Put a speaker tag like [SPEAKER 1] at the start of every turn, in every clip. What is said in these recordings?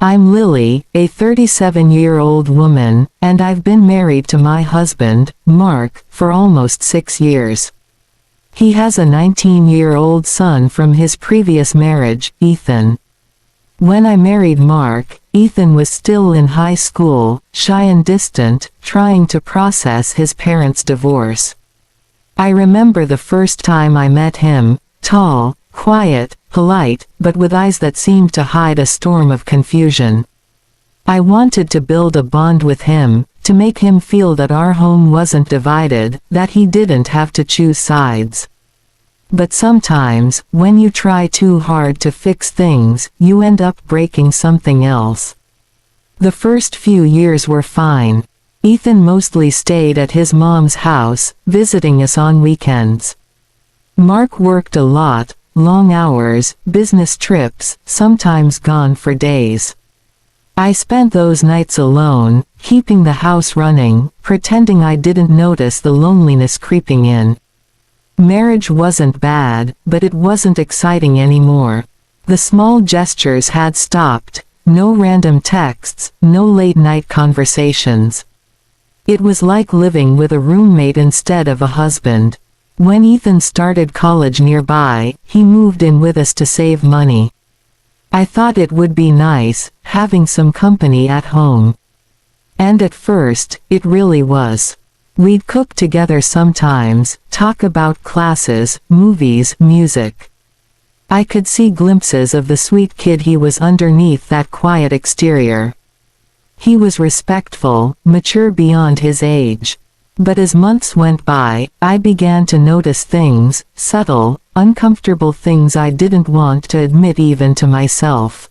[SPEAKER 1] I'm Lily, a 37-year-old woman, and I've been married to my husband, Mark, for almost 6 years. He has a 19-year-old son from his previous marriage, Ethan. When I married Mark, Ethan was still in high school, shy and distant, trying to process his parents' divorce. I remember the first time I met him, tall, quiet, polite, but with eyes that seemed to hide a storm of confusion. I wanted to build a bond with him, to make him feel that our home wasn't divided, that he didn't have to choose sides. But sometimes, when you try too hard to fix things, you end up breaking something else. The first few years were fine. Ethan mostly stayed at his mom's house, visiting us on weekends. Mark worked a lot, long hours, business trips, sometimes gone for days. I spent those nights alone, keeping the house running, pretending I didn't notice the loneliness creeping in. Marriage wasn't bad, but it wasn't exciting anymore. The small gestures had stopped, no random texts, no late-night conversations. It was like living with a roommate instead of a husband. When Ethan started college nearby, he moved in with us to save money. I thought it would be nice, having some company at home. And at first, it really was. We'd cook together sometimes, talk about classes, movies, music. I could see glimpses of the sweet kid he was underneath that quiet exterior. He was respectful, mature beyond his age. But as months went by, I began to notice things, subtle, uncomfortable things I didn't want to admit even to myself.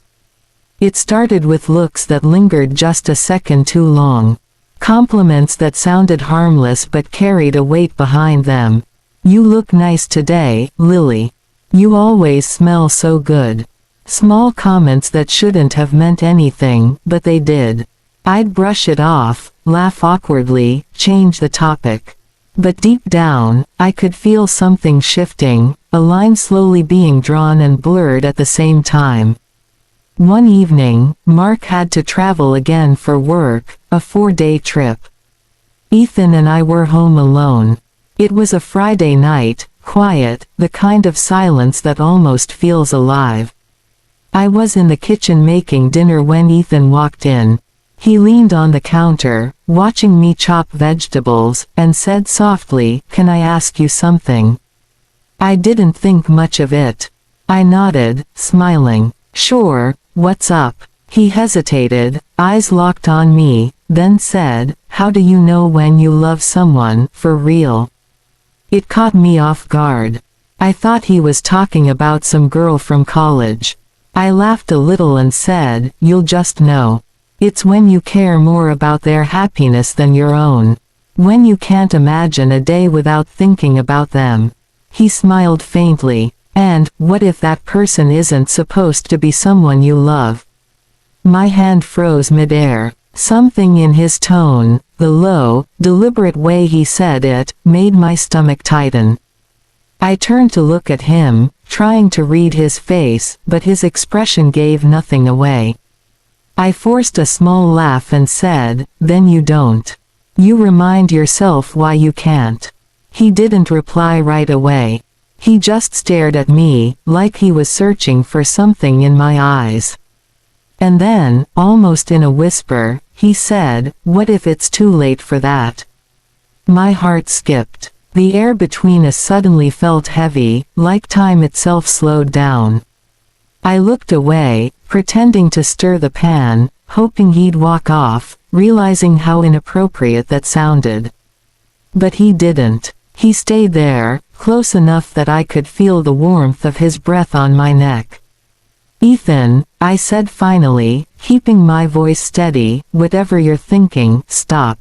[SPEAKER 1] It started with looks that lingered just a second too long. Compliments that sounded harmless but carried a weight behind them. "You look nice today, Lily. You always smell so good." Small comments that shouldn't have meant anything, but they did. I'd brush it off, laugh awkwardly, change the topic. But deep down, I could feel something shifting, a line slowly being drawn and blurred at the same time. One evening, Mark had to travel again for work, a 4-day trip. Ethan and I were home alone. It was a Friday night, quiet, the kind of silence that almost feels alive. I was in the kitchen making dinner when Ethan walked in. He leaned on the counter, watching me chop vegetables, and said softly, "Can I ask you something?" I didn't think much of it. I nodded, smiling. "Sure, what's up?" He hesitated, eyes locked on me, then said, "How do you know when you love someone, for real?" It caught me off guard. I thought he was talking about some girl from college. I laughed a little and said, "You'll just know. It's when you care more about their happiness than your own. When you can't imagine a day without thinking about them." He smiled faintly. "And, what if that person isn't supposed to be someone you love?" My hand froze midair. Something in his tone, the low, deliberate way he said it, made my stomach tighten. I turned to look at him, trying to read his face, but his expression gave nothing away. I forced a small laugh and said, "Then you don't. You remind yourself why you can't." He didn't reply right away. He just stared at me, like he was searching for something in my eyes. And then, almost in a whisper, he said, "What if it's too late for that?" My heart skipped. The air between us suddenly felt heavy, like time itself slowed down. I looked away, pretending to stir the pan, hoping he'd walk off, realizing how inappropriate that sounded. But he didn't. He stayed there, close enough that I could feel the warmth of his breath on my neck. "Ethan," I said finally, keeping my voice steady, "whatever you're thinking, stop.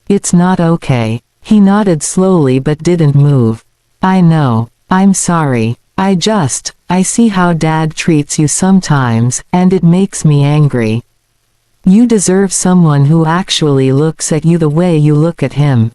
[SPEAKER 1] It's not okay." He nodded slowly but didn't move. "I know. I'm sorry. I see how Dad treats you sometimes, and it makes me angry. You deserve someone who actually looks at you the way you look at him."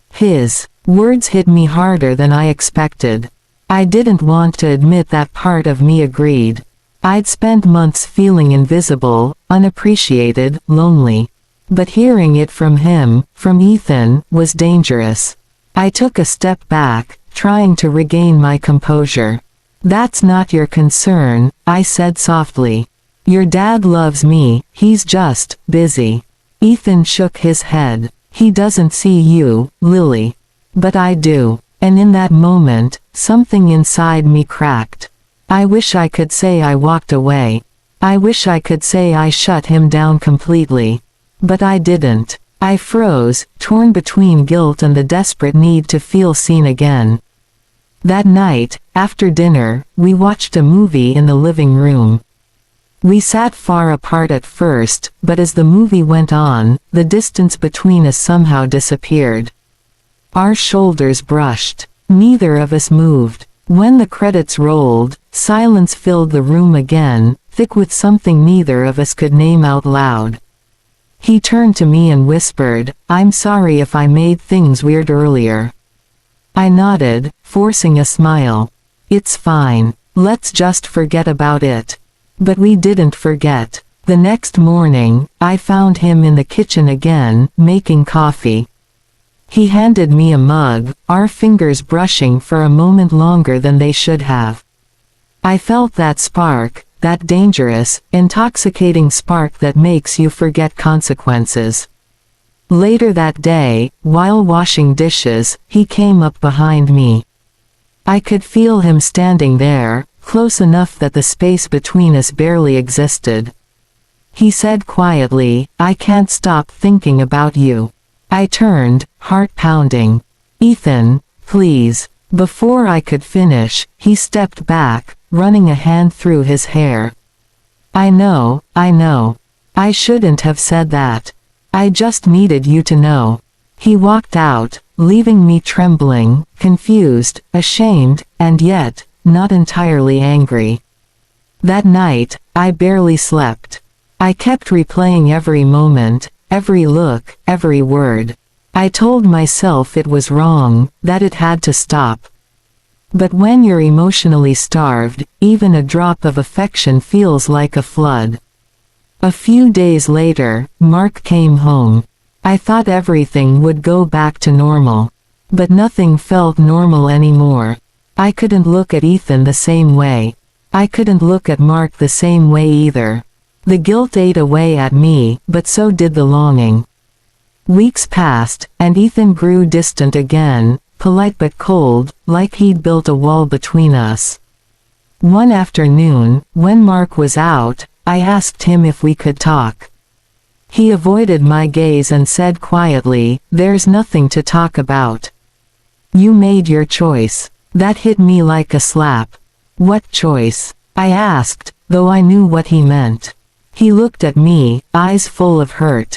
[SPEAKER 1] His words hit me harder than I expected. I didn't want to admit that part of me agreed. I'd spent months feeling invisible, unappreciated, lonely. But hearing it from him, from Ethan, was dangerous. I took a step back, trying to regain my composure. "That's not your concern," I said softly. "Your dad loves me, he's just busy." Ethan shook his head. "He doesn't see you, Lily. But I do." And in that moment, something inside me cracked. I wish I could say I walked away. I wish I could say I shut him down completely. But I didn't. I froze, torn between guilt and the desperate need to feel seen again. That night, after dinner, we watched a movie in the living room. We sat far apart at first, but as the movie went on, the distance between us somehow disappeared. Our shoulders brushed. Neither of us moved. When the credits rolled, silence filled the room again, thick with something neither of us could name out loud. He turned to me and whispered, "I'm sorry if I made things weird earlier." I nodded, forcing a smile. "It's fine. Let's just forget about it." But we didn't forget. The next morning, I found him in the kitchen again, making coffee. He handed me a mug, our fingers brushing for a moment longer than they should have. I felt that spark, that dangerous, intoxicating spark that makes you forget consequences. Later that day, while washing dishes, he came up behind me. I could feel him standing there, close enough that the space between us barely existed. He said quietly, "I can't stop thinking about you." I turned, heart pounding. "Ethan, please." Before I could finish, he stepped back, running a hand through his hair. I know. I shouldn't have said that. I just needed you to know." He walked out, leaving me trembling, confused, ashamed, and yet, not entirely angry. That night, I barely slept. I kept replaying every moment, every look, every word. I told myself it was wrong, that it had to stop. But when you're emotionally starved, even a drop of affection feels like a flood. A few days later, Mark came home. I thought everything would go back to normal. But nothing felt normal anymore. I couldn't look at Ethan the same way. I couldn't look at Mark the same way either. The guilt ate away at me, but so did the longing. Weeks passed, and Ethan grew distant again, polite but cold, like he'd built a wall between us. One afternoon, when Mark was out, I asked him if we could talk. He avoided my gaze and said quietly, "There's nothing to talk about. You made your choice." That hit me like a slap. "What choice?" I asked, though I knew what he meant. He looked at me, eyes full of hurt.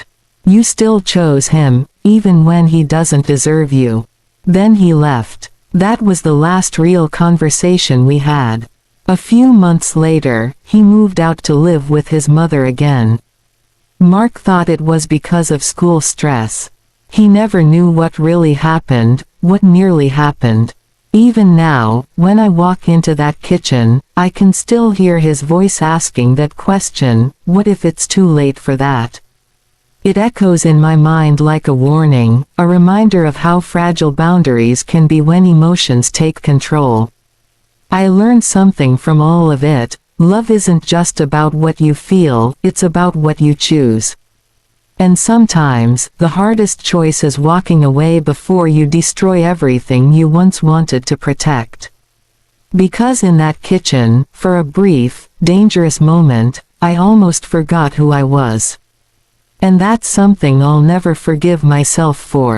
[SPEAKER 1] "You still chose him, even when he doesn't deserve you." Then he left. That was the last real conversation we had. A few months later, he moved out to live with his mother again. Mark thought it was because of school stress. He never knew what really happened, what nearly happened. Even now, when I walk into that kitchen, I can still hear his voice asking that question, what if it's too late for that? It echoes in my mind like a warning, a reminder of how fragile boundaries can be when emotions take control. I learned something from all of it. Love isn't just about what you feel, it's about what you choose. And sometimes, the hardest choice is walking away before you destroy everything you once wanted to protect. Because in that kitchen, for a brief, dangerous moment, I almost forgot who I was. And that's something I'll never forgive myself for.